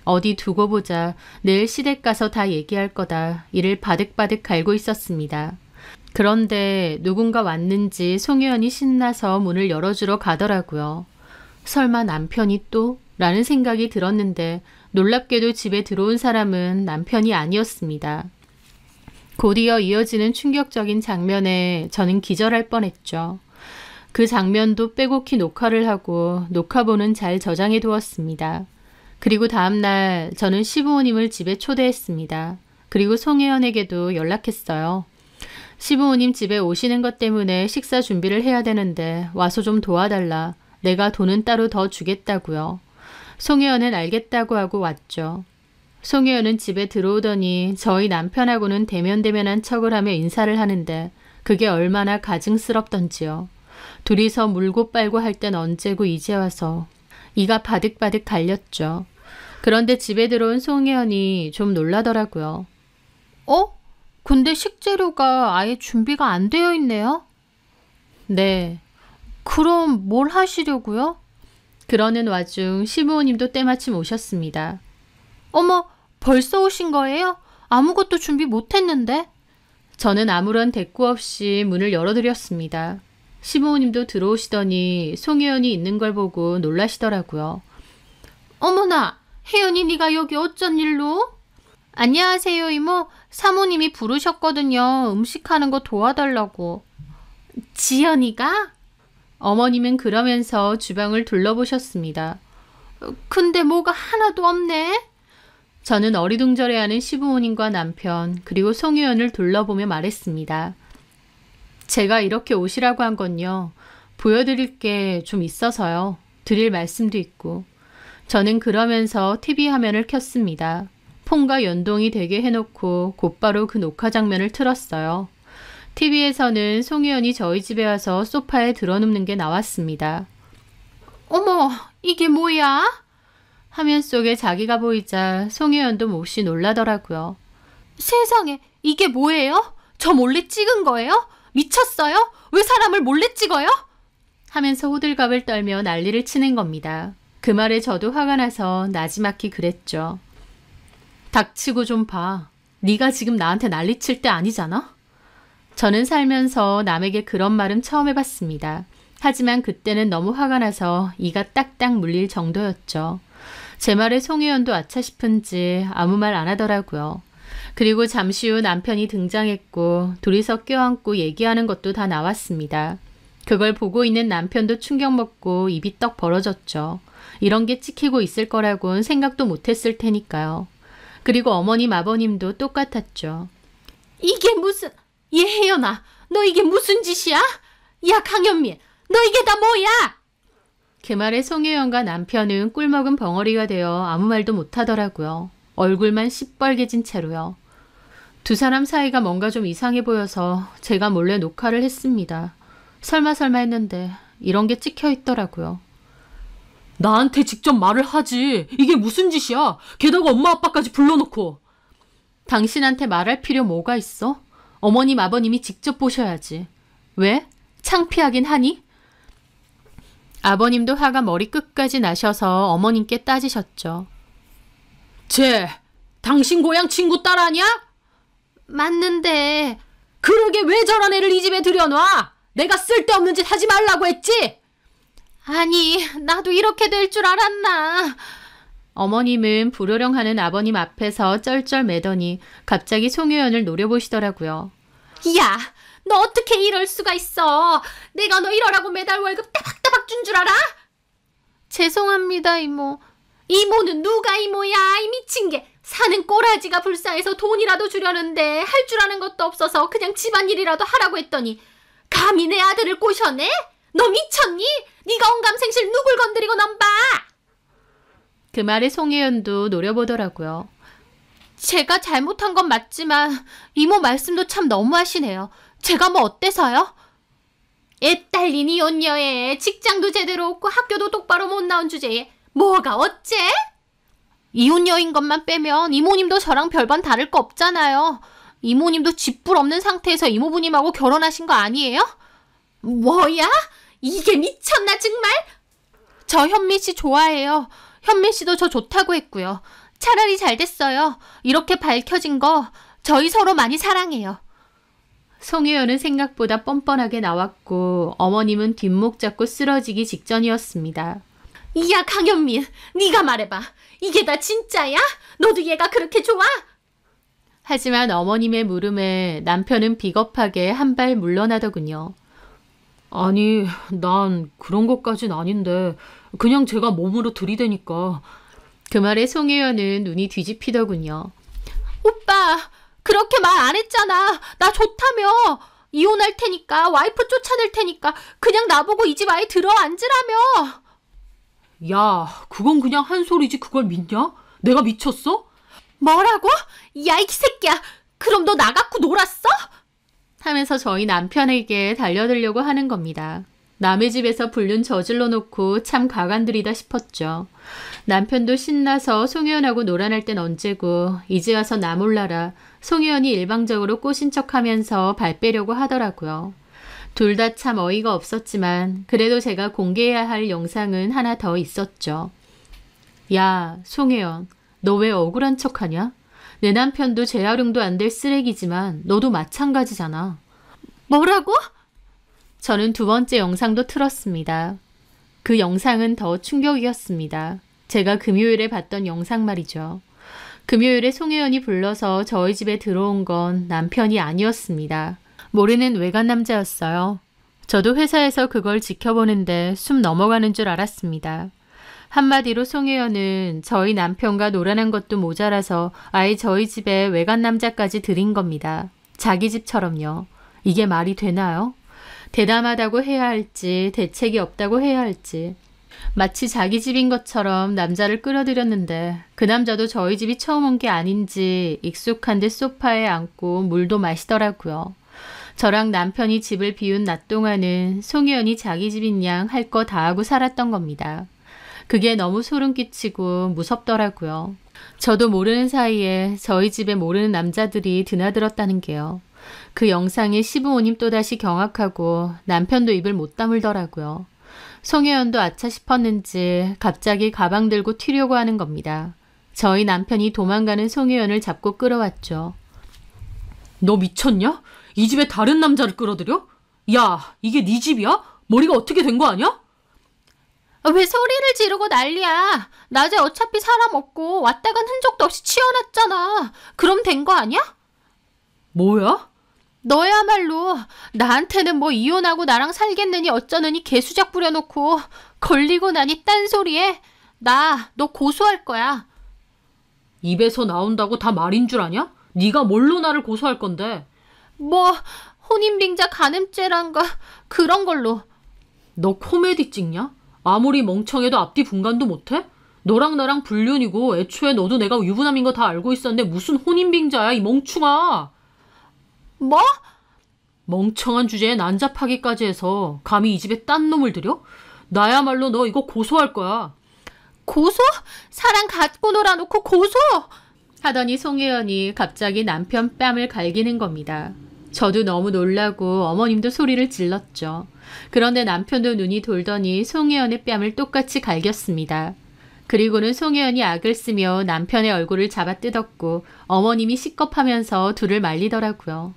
어디 두고 보자. 내일 시댁 가서 다 얘기할 거다. 이를 바득바득 갈고 있었습니다. 그런데 누군가 왔는지 송혜연이 신나서 문을 열어주러 가더라고요. 설마 남편이 또? 라는 생각이 들었는데 놀랍게도 집에 들어온 사람은 남편이 아니었습니다. 곧이어 이어지는 충격적인 장면에 저는 기절할 뻔했죠. 그 장면도 빼곡히 녹화를 하고 녹화본은 잘 저장해 두었습니다. 그리고 다음날 저는 시부모님을 집에 초대했습니다. 그리고 송혜연에게도 연락했어요. 시부모님 집에 오시는 것 때문에 식사 준비를 해야 되는데 와서 좀 도와달라. 내가 돈은 따로 더 주겠다고요. 송혜연은 알겠다고 하고 왔죠. 송혜연은 집에 들어오더니 저희 남편하고는 대면대면한 척을 하며 인사를 하는데 그게 얼마나 가증스럽던지요. 둘이서 물고 빨고 할 땐 언제고 이제 와서 이가 바득바득 갈렸죠. 그런데 집에 들어온 송혜연이 좀 놀라더라고요. 근데 식재료가 아예 준비가 안 되어 있네요? 네. 그럼 뭘 하시려고요? 그러는 와중 시부모님도 때마침 오셨습니다. 어머, 벌써 오신 거예요? 아무것도 준비 못했는데? 저는 아무런 대꾸 없이 문을 열어드렸습니다. 시부모님도 들어오시더니 송혜연이 있는 걸 보고 놀라시더라고요. 어머나, 혜연이 네가 여기 어쩐 일로? 안녕하세요 이모. 사모님이 부르셨거든요. 음식하는 거 도와달라고. 지연이가? 어머님은 그러면서 주방을 둘러보셨습니다. 근데 뭐가 하나도 없네? 저는 어리둥절해하는 시부모님과 남편 그리고 송혜연을 둘러보며 말했습니다. 제가 이렇게 오시라고 한 건요. 보여드릴 게 좀 있어서요. 드릴 말씀도 있고. 저는 그러면서 TV 화면을 켰습니다. 폰과 연동이 되게 해놓고 곧바로 그 녹화 장면을 틀었어요. TV에서는 송혜연이 저희 집에 와서 소파에 드러눕는 게 나왔습니다. 어머, 이게 뭐야? 화면 속에 자기가 보이자 송혜연도 몹시 놀라더라고요. 세상에, 이게 뭐예요? 저 몰래 찍은 거예요? 미쳤어요? 왜 사람을 몰래 찍어요? 하면서 호들갑을 떨며 난리를 치는 겁니다. 그 말에 저도 화가 나서 나지막히 그랬죠. 닥치고 좀 봐. 네가 지금 나한테 난리칠 때 아니잖아? 저는 살면서 남에게 그런 말은 처음 해봤습니다. 하지만 그때는 너무 화가 나서 이가 딱딱 물릴 정도였죠. 제 말에 송혜연도 아차 싶은지 아무 말 안 하더라고요. 그리고 잠시 후 남편이 등장했고 둘이서 껴안고 얘기하는 것도 다 나왔습니다. 그걸 보고 있는 남편도 충격 먹고 입이 떡 벌어졌죠. 이런 게 찍히고 있을 거라고는 생각도 못했을 테니까요. 그리고 어머님 아버님도 똑같았죠. 이게 무슨... 얘 혜연아, 너 이게 무슨 짓이야? 야 강현민, 너 이게 다 뭐야? 그 말에 송혜연과 남편은 꿀먹은 벙어리가 되어 아무 말도 못하더라고요. 얼굴만 시뻘개진 채로요. 두 사람 사이가 뭔가 좀 이상해 보여서 제가 몰래 녹화를 했습니다. 설마 했는데 이런 게 찍혀 있더라고요. 나한테 직접 말을 하지. 이게 무슨 짓이야? 게다가 엄마 아빠까지 불러놓고. 당신한테 말할 필요 뭐가 있어? 어머님, 아버님이 직접 보셔야지. 왜? 창피하긴 하니? 아버님도 화가 머리끝까지 나셔서 어머님께 따지셨죠. 쟤, 당신 고향 친구 딸 아니야? 맞는데. 그러게 왜 저런 애를 이 집에 들여놔? 내가 쓸데없는 짓 하지 말라고 했지? 아니, 나도 이렇게 될 줄 알았나. 어머님은 불호령하는 아버님 앞에서 쩔쩔매더니 갑자기 송혜연을 노려보시더라고요. 야, 너 어떻게 이럴 수가 있어? 내가 너 이러라고 매달 월급 따박따박 준 줄 알아? 죄송합니다, 이모. 이모는 누가 이모야? 이 미친 게. 사는 꼬라지가 불쌍해서 돈이라도 주려는데 할 줄 아는 것도 없어서 그냥 집안일이라도 하라고 했더니 감히 내 아들을 꼬셔내? 너 미쳤니? 네가 온감생실 누굴 건드리고 넘봐? 그 말에 송혜연도 노려보더라고요. 제가 잘못한 건 맞지만 이모 말씀도 참 너무하시네요. 제가 뭐 어때서요? 애 딸린 이혼녀에 직장도 제대로 없고 학교도 똑바로 못 나온 주제에 뭐가 어째? 이혼녀인 것만 빼면 이모님도 저랑 별반 다를 거 없잖아요. 이모님도 집불 없는 상태에서 이모부님하고 결혼하신 거 아니에요? 뭐야? 이게 미쳤나 정말? 저 현미 씨 좋아해요. 현미 씨도 저 좋다고 했고요. 차라리 잘 됐어요. 이렇게 밝혀진 거 저희 서로 많이 사랑해요. 송혜연은 생각보다 뻔뻔하게 나왔고 어머님은 뒷목 잡고 쓰러지기 직전이었습니다. 야 강현민, 네가 말해봐. 이게 다 진짜야? 너도 얘가 그렇게 좋아? 하지만 어머님의 물음에 남편은 비겁하게 한 발 물러나더군요. 아니, 난 그런 것까진 아닌데 그냥 제가 몸으로 들이대니까. 그 말에 송혜연은 눈이 뒤집히더군요. 오빠, 그렇게 말 안 했잖아. 나 좋다며. 이혼할 테니까, 와이프 쫓아낼 테니까 그냥 나보고 이 집 아예 들어앉으라며. 야, 그건 그냥 한 소리지 그걸 믿냐? 내가 미쳤어? 뭐라고? 야, 이 새끼야. 그럼 너 나 갖고 놀았어? 하면서 저희 남편에게 달려들려고 하는 겁니다. 남의 집에서 불륜 저질러 놓고 참 가관들이다 싶었죠. 남편도 신나서 송혜연하고 놀아날 땐 언제고 이제 와서 나 몰라라 송혜연이 일방적으로 꼬신 척하면서 발 빼려고 하더라고요. 둘 다 참 어이가 없었지만 그래도 제가 공개해야 할 영상은 하나 더 있었죠. 야, 송혜연, 너 왜 억울한 척하냐? 내 남편도 재활용도 안 될 쓰레기지만 너도 마찬가지잖아. 뭐라고? 저는 두 번째 영상도 틀었습니다. 그 영상은 더 충격이었습니다. 제가 금요일에 봤던 영상 말이죠. 금요일에 송혜연이 불러서 저희 집에 들어온 건 남편이 아니었습니다. 모르는 외간 남자였어요. 저도 회사에서 그걸 지켜보는데 숨 넘어가는 줄 알았습니다. 한마디로 송혜연은 저희 남편과 놀아난 것도 모자라서 아예 저희 집에 외간 남자까지 들인 겁니다. 자기 집처럼요. 이게 말이 되나요? 대담하다고 해야 할지 대책이 없다고 해야 할지 마치 자기 집인 것처럼 남자를 끌어들였는데 그 남자도 저희 집이 처음 온 게 아닌지 익숙한 듯 소파에 앉고 물도 마시더라고요. 저랑 남편이 집을 비운 낮 동안은 송혜연이 자기 집인 양 할 거 다 하고 살았던 겁니다. 그게 너무 소름 끼치고 무섭더라고요. 저도 모르는 사이에 저희 집에 모르는 남자들이 드나들었다는 게요. 그 영상에 시부모님 또다시 경악하고 남편도 입을 못 다물더라고요. 송혜연도 아차 싶었는지 갑자기 가방 들고 튀려고 하는 겁니다. 저희 남편이 도망가는 송혜연을 잡고 끌어왔죠. 너 미쳤냐? 이 집에 다른 남자를 끌어들여? 야, 이게 네 집이야? 머리가 어떻게 된 거 아니야? 왜 소리를 지르고 난리야? 낮에 어차피 사람 없고 왔다 간 흔적도 없이 치워놨잖아. 그럼 된 거 아니야? 뭐야? 너야말로 나한테는 뭐 이혼하고 나랑 살겠느니 어쩌느니 개수작 부려놓고 걸리고 나니 딴소리에 너 고소할 거야. 입에서 나온다고 다 말인 줄 아냐? 네가 뭘로 나를 고소할 건데? 뭐 혼인빙자 간음죄란가 그런 걸로. 너 코미디 찍냐? 아무리 멍청해도 앞뒤 분간도 못해? 너랑 나랑 불륜이고 애초에 너도 내가 유부남인 거 다 알고 있었는데 무슨 혼인빙자야 이 멍충아. 뭐? 멍청한 주제에 난잡하기까지 해서 감히 이 집에 딴 놈을 들여? 나야말로 너 이거 고소할 거야. 고소? 사랑 갖고 놀아놓고 고소? 하더니 송혜연이 갑자기 남편 뺨을 갈기는 겁니다. 저도 너무 놀라고 어머님도 소리를 질렀죠. 그런데 남편도 눈이 돌더니 송혜연의 뺨을 똑같이 갈겼습니다. 그리고는 송혜연이 악을 쓰며 남편의 얼굴을 잡아 뜯었고 어머님이 시겁하면서 둘을 말리더라고요.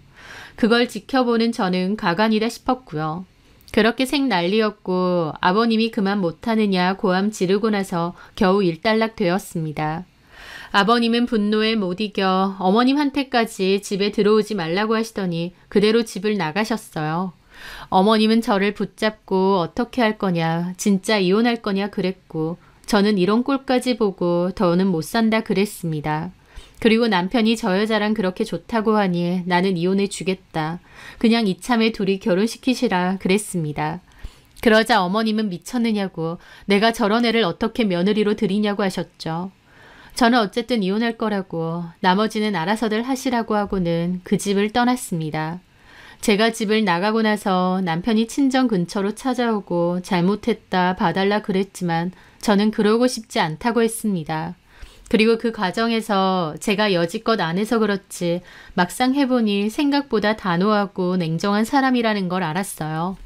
그걸 지켜보는 저는 가관이다 싶었고요. 그렇게 생난리였고 아버님이 그만 못하느냐 고함 지르고 나서 겨우 일단락 되었습니다. 아버님은 분노에 못 이겨 어머님한테까지 집에 들어오지 말라고 하시더니 그대로 집을 나가셨어요. 어머님은 저를 붙잡고 어떻게 할 거냐, 진짜 이혼할 거냐 그랬고 저는 이런 꼴까지 보고 더는 못 산다 그랬습니다. 그리고 남편이 저 여자랑 그렇게 좋다고 하니 나는 이혼해 주겠다. 그냥 이참에 둘이 결혼시키시라 그랬습니다. 그러자 어머님은 미쳤느냐고 내가 저런 애를 어떻게 며느리로 들이냐고 하셨죠. 저는 어쨌든 이혼할 거라고 나머지는 알아서들 하시라고 하고는 그 집을 떠났습니다. 제가 집을 나가고 나서 남편이 친정 근처로 찾아오고 잘못했다 봐달라 그랬지만 저는 그러고 싶지 않다고 했습니다. 그리고 그 과정에서 제가 여지껏 안 해서 그렇지 막상 해보니 생각보다 단호하고 냉정한 사람이라는 걸 알았어요.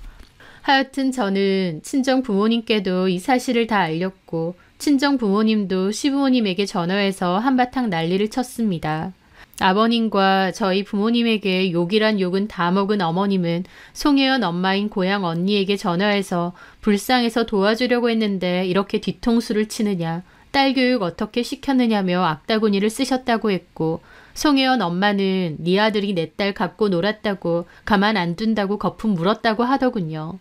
하여튼 저는 친정 부모님께도 이 사실을 다 알렸고 친정 부모님도 시부모님에게 전화해서 한바탕 난리를 쳤습니다. 아버님과 저희 부모님에게 욕이란 욕은 다 먹은 어머님은 송혜연 엄마인 고향 언니에게 전화해서 불쌍해서 도와주려고 했는데 이렇게 뒤통수를 치느냐, 딸 교육 어떻게 시켰느냐며 악다구니를 쓰셨다고 했고 송혜연 엄마는 네 아들이 내 딸 갖고 놀았다고 가만 안 둔다고 거품 물었다고 하더군요.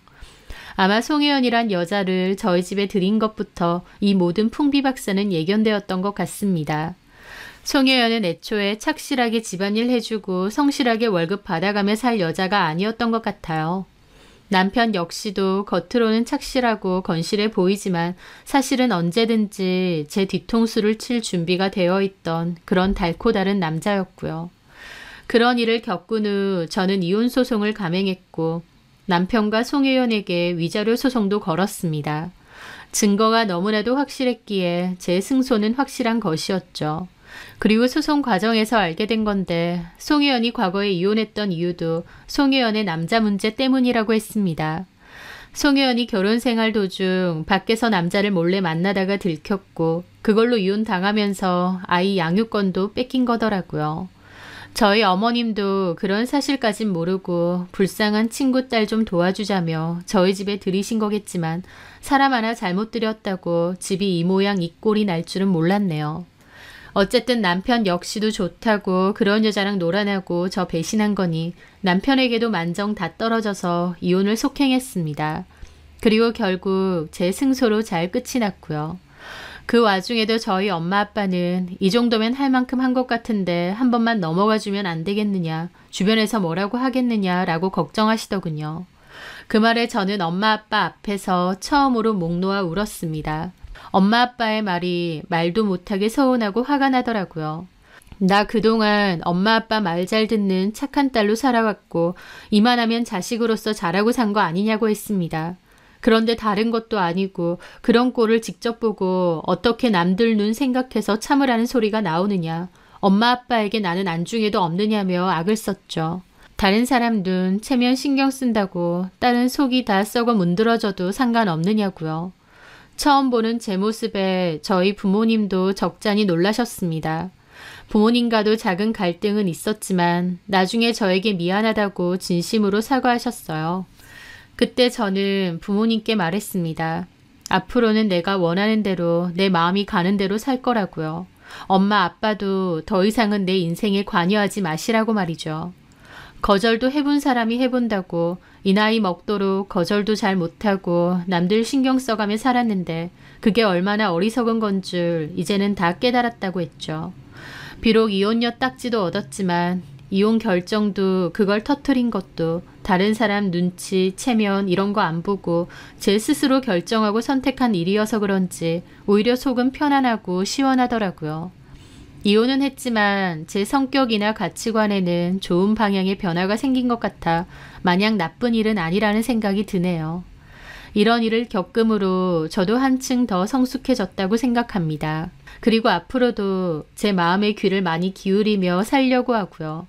아마 송혜연이란 여자를 저희 집에 들인 것부터 이 모든 풍비박산은 예견되었던 것 같습니다. 송혜연은 애초에 착실하게 집안일 해주고 성실하게 월급 받아가며 살 여자가 아니었던 것 같아요. 남편 역시도 겉으로는 착실하고 건실해 보이지만 사실은 언제든지 제 뒤통수를 칠 준비가 되어 있던 그런 달코 다른 남자였고요. 그런 일을 겪은 후 저는 이혼 소송을 감행했고 남편과 송혜연에게 위자료 소송도 걸었습니다. 증거가 너무나도 확실했기에 제 승소는 확실한 것이었죠. 그리고 소송 과정에서 알게 된 건데 송혜연이 과거에 이혼했던 이유도 송혜연의 남자 문제 때문이라고 했습니다. 송혜연이 결혼 생활 도중 밖에서 남자를 몰래 만나다가 들켰고 그걸로 이혼당하면서 아이 양육권도 뺏긴 거더라고요. 저희 어머님도 그런 사실까진 모르고 불쌍한 친구 딸 좀 도와주자며 저희 집에 들이신 거겠지만 사람 하나 잘못 들였다고 집이 이 모양 이 꼴이 날 줄은 몰랐네요. 어쨌든 남편 역시도 좋다고 그런 여자랑 놀아나고 저 배신한 거니 남편에게도 만정 다 떨어져서 이혼을 속행했습니다. 그리고 결국 제 승소로 잘 끝이 났고요. 그 와중에도 저희 엄마 아빠는 이 정도면 할 만큼 한 것 같은데 한 번만 넘어가 주면 안 되겠느냐, 주변에서 뭐라고 하겠느냐라고 걱정하시더군요. 그 말에 저는 엄마 아빠 앞에서 처음으로 목 놓아 울었습니다. 엄마 아빠의 말이 말도 못하게 서운하고 화가 나더라고요. 나 그동안 엄마 아빠 말 잘 듣는 착한 딸로 살아왔고 이만하면 자식으로서 잘하고 산 거 아니냐고 했습니다. 그런데 다른 것도 아니고 그런 꼴을 직접 보고 어떻게 남들 눈 생각해서 참으라는 소리가 나오느냐. 엄마 아빠에게 나는 안중에도 없느냐며 악을 썼죠. 다른 사람 눈 체면 신경 쓴다고 딸은 속이 다 썩어 문드러져도 상관없느냐고요. 처음 보는 제 모습에 저희 부모님도 적잖이 놀라셨습니다. 부모님과도 작은 갈등은 있었지만 나중에 저에게 미안하다고 진심으로 사과하셨어요. 그때 저는 부모님께 말했습니다. 앞으로는 내가 원하는 대로 내 마음이 가는 대로 살 거라고요. 엄마 아빠도 더 이상은 내 인생에 관여하지 마시라고 말이죠. 거절도 해본 사람이 해본다고 이 나이 먹도록 거절도 잘 못하고 남들 신경 써가며 살았는데 그게 얼마나 어리석은 건 줄 이제는 다 깨달았다고 했죠. 비록 이혼녀 딱지도 얻었지만 이혼 결정도 그걸 터트린 것도 다른 사람 눈치, 체면 이런 거 안 보고 제 스스로 결정하고 선택한 일이어서 그런지 오히려 속은 편안하고 시원하더라고요. 이혼은 했지만 제 성격이나 가치관에는 좋은 방향의 변화가 생긴 것 같아 마냥 나쁜 일은 아니라는 생각이 드네요. 이런 일을 겪음으로 저도 한층 더 성숙해졌다고 생각합니다. 그리고 앞으로도 제 마음의 귀를 많이 기울이며 살려고 하고요.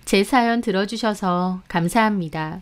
제 사연 들어주셔서 감사합니다.